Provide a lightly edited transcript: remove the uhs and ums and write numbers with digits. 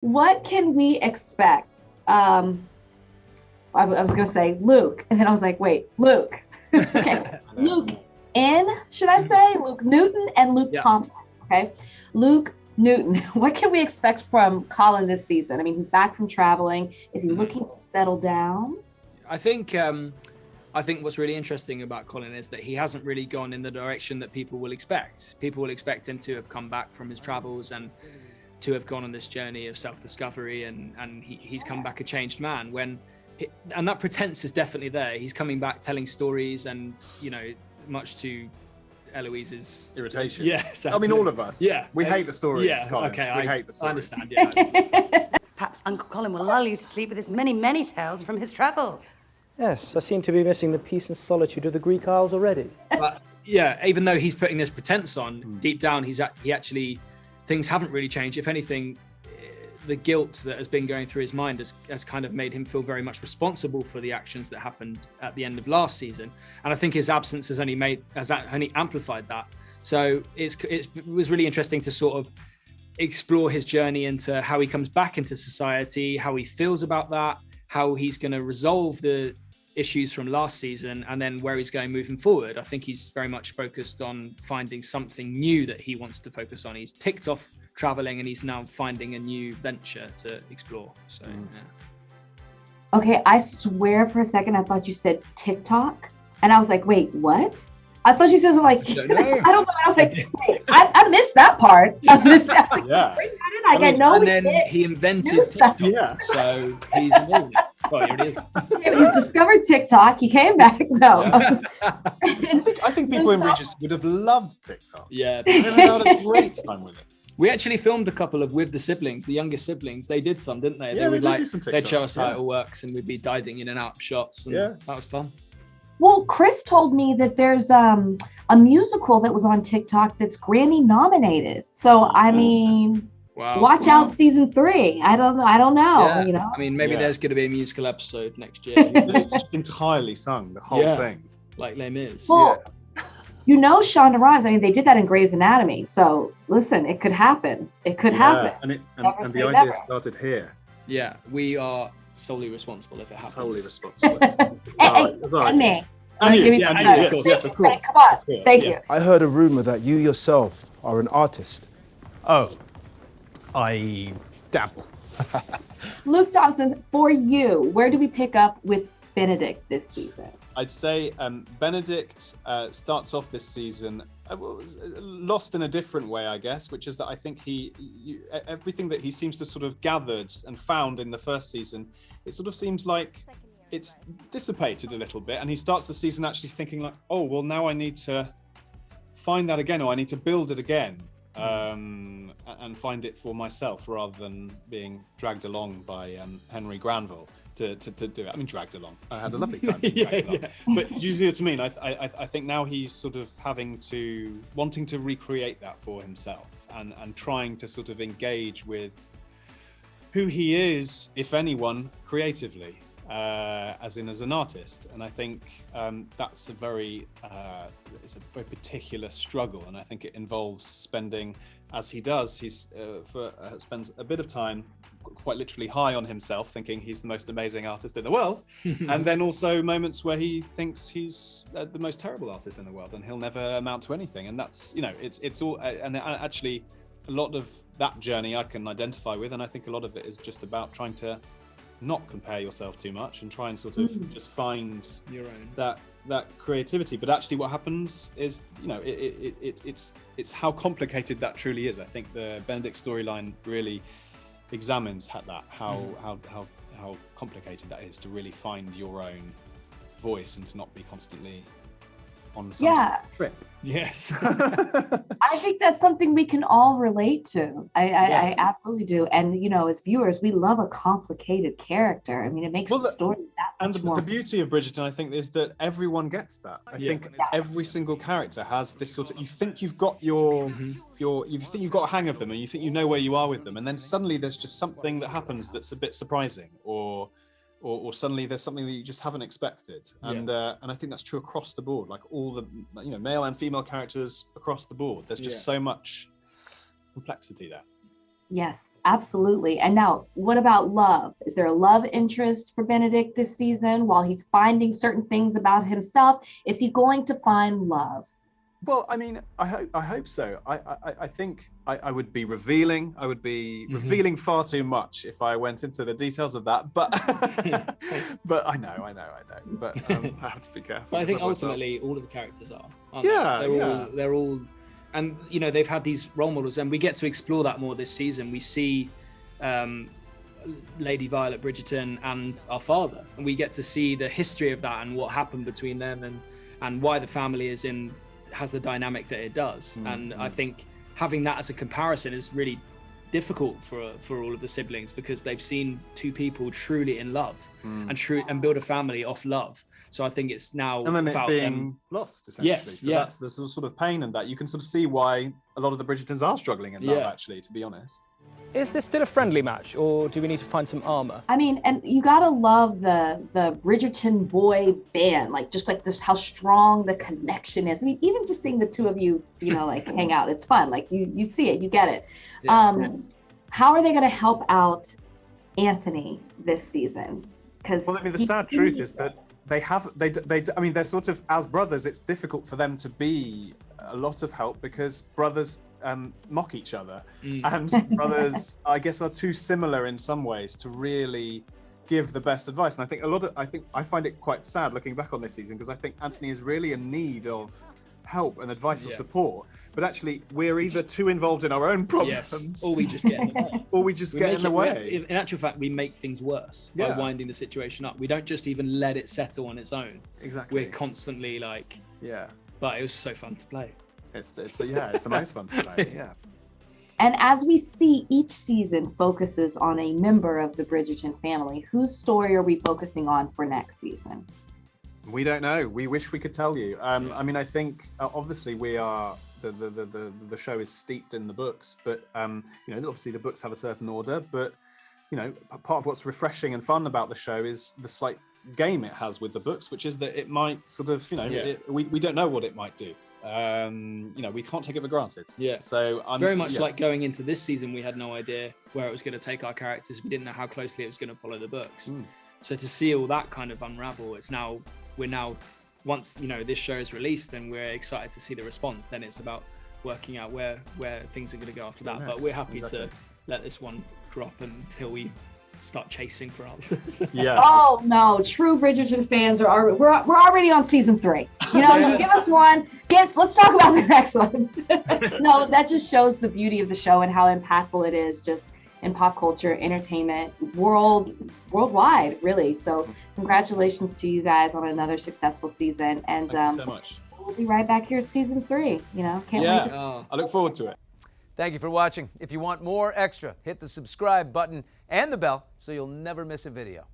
What can we expect? I was gonna say Luke, and then I was like, wait, Luke. Okay, Luke should I say Luke Newton and Luke Yeah. Thompson? Okay, Luke Newton. What can we expect from Colin this season? I mean, he's back from traveling. Is he looking to settle down? I think what's really interesting about Colin is that he hasn't really gone in the direction that people will expect. People will expect him to have come back from his travels and to have gone on this journey of self-discovery, and he's come back a changed man. And that pretense is definitely there. He's coming back telling stories, and much to Eloise's irritation. Yes, I mean all of us. Yeah, we hate the stories. Yeah, Colin. okay, we hate the stories. I understand. Yeah. Perhaps Uncle Colin will lull you to sleep with his many, many tales from his travels. Yes, I seem to be missing the peace and solitude of the Greek Isles already. But yeah, even though he's putting this pretense on, deep down he actually things haven't really changed. If anything, the guilt that has been going through his mind has kind of made him feel very much responsible for the actions that happened at the end of last season. And I think his absence has only amplified that. So it was really interesting to sort of explore his journey into how he comes back into society, how he feels about that, how he's going to resolve the issues from last season, and then where he's going moving forward. I think he's very much focused on finding something new that he wants to focus on. He's ticked off traveling and he's now finding a new venture to explore. So yeah. Okay, I swear for a second I thought you said TikTok, and I was like, wait, what? I thought you said something like, I don't know. I was like, wait, I missed that part. I missed that. Like, yeah. I know and then he invented TikTok. Yeah. So he's amazing. Well, here it is. He's discovered TikTok. He came back. No. Yeah. I think people in Regis would have loved TikTok. Yeah. They'd have had a great time with it. We actually filmed a couple with the siblings, the youngest siblings. They did some, didn't they? Yeah, they would did do some they'd show TikToks, us how it all works, and we'd be diving in and out of shots. And that was fun. Well, Chris told me that there's a musical that was on TikTok that's Grammy nominated. So I mean, watch out season 3. I don't know. Yeah. You know. I mean, maybe there's going to be a musical episode next year. It's entirely sung, the whole thing, like Les Mis. Well, you know, Shonda Rhimes. I mean, they did that in Grey's Anatomy. So listen, it could happen. It could happen. And the idea started here. Yeah, we are solely responsible if it happens. Solely responsible. And me. And you. Yes, of course. Come on. Thank you. I heard a rumor that you yourself are an artist. Oh, I dabble. Luke Thompson, for you, where do we pick up with Benedict this season? I'd say Benedict starts off this season lost in a different way, I guess, which is that I think everything that he seems to sort of gathered and found in the first season, it sort of seems like it's dissipated a little bit, and he starts the season actually thinking like, oh, well, now I need to find that again, or I need to build it again, and find it for myself rather than being dragged along by Henry Granville to do it. I mean, dragged along. I had a lovely time being dragged along. But do you see what I mean? I think now he's sort of wanting to recreate that for himself, and trying to sort of engage with who he is, if anyone, creatively, as an artist. And I think that's it's a very particular struggle, and I think it involves spending, as he does, spends a bit of time quite literally high on himself, thinking he's the most amazing artist in the world, and then also moments where he thinks he's the most terrible artist in the world, and he'll never amount to anything. And that's, it's all, and actually a lot of that journey I can identify with, and I think a lot of it is just about trying to not compare yourself too much and try and sort of just find your own that creativity. But actually what happens is, it's how complicated that truly is. I think the Benedict storyline really examines how complicated that is, to really find your own voice and to not be constantly on some sort of trip. Yes. I think that's something we can all relate to. I absolutely do. And, as viewers, we love a complicated character. I mean, it makes the story that much more. And the beauty of Bridgerton, I think, is that everyone gets that. I think every single character has this sort of, you think you've got you think you've got a hang of them, and you think you know where you are with them, and then suddenly there's just something that happens that's a bit surprising, or suddenly there's something that you just haven't expected. And I think that's true across the board, like all the male and female characters across the board. There's just so much complexity there. Yes, absolutely. And now, what about love? Is there a love interest for Benedict this season? While he's finding certain things about himself, is he going to find love? Well, I mean, I hope so. I think I would be revealing. I would be revealing far too much if I went into the details of that. But but I know. But I have to be careful. But I think ultimately all of the characters are. Aren't Yeah, they? They're all, and you know, they've had these role models, and we get to explore that more this season. We see Lady Violet Bridgerton and our father, and we get to see the history of that and what happened between them, and why the family has the dynamic that it does. And I think having that as a comparison is really difficult for all of the siblings, because they've seen two people truly in love and build a family off love. So I think it's now and then about it being them lost, essentially. Yes, so that's the sort of pain in that. You can sort of see why a lot of the Bridgertons are struggling in love, actually, to be honest. Is this still a friendly match, or do we need to find some armor? I mean, and you gotta love the Bridgerton boy band, like just how strong the connection is. I mean, even just seeing the two of you, like hang out, it's fun. Like you see it, you get it. How are they gonna help out Anthony this season? Because I mean, the sad truth is that I mean, they're sort of, as brothers, it's difficult for them to be a lot of help, because brothers mock each other, and brothers, I guess, are too similar in some ways to really give the best advice. And I find it quite sad looking back on this season, because I think Anthony is really in need of help and advice or support, but actually we're either too involved in our own problems, or we just get in the way. or we just get in the way. In actual fact, we make things worse by winding the situation up. We don't just even let it settle on its own. Exactly. We're constantly like, but it was so fun to play. It's the most fun to play. Yeah. And as we see, each season focuses on a member of the Bridgerton family. Whose story are we focusing on for next season? We don't know. We wish we could tell you. I mean, I think obviously we are. The show is steeped in the books, but obviously the books have a certain order. But part of what's refreshing and fun about the show is the slight game it has with the books, which is that it might sort of, we don't know what it might do. We can't take it for granted. So I'm very much like going into this season, we had no idea where it was going to take our characters. We didn't know how closely it was going to follow the books. So to see all that kind of unravel, we're now once this show is released, then we're excited to see the response. Then it's about working out where things are going to go after that. But we're happy to let this one drop until we start chasing for answers. Oh no, true Bridgerton fans we're already on season 3. You give us one, let's talk about the next one. No, that just shows the beauty of the show and how impactful it is just in pop culture, entertainment, worldwide, really. So congratulations to you guys on another successful season. And thank you so much. We'll be right back here season 3. Can't wait I look forward to it. Thank you for watching. If you want more extra, hit the subscribe button and the bell so you'll never miss a video.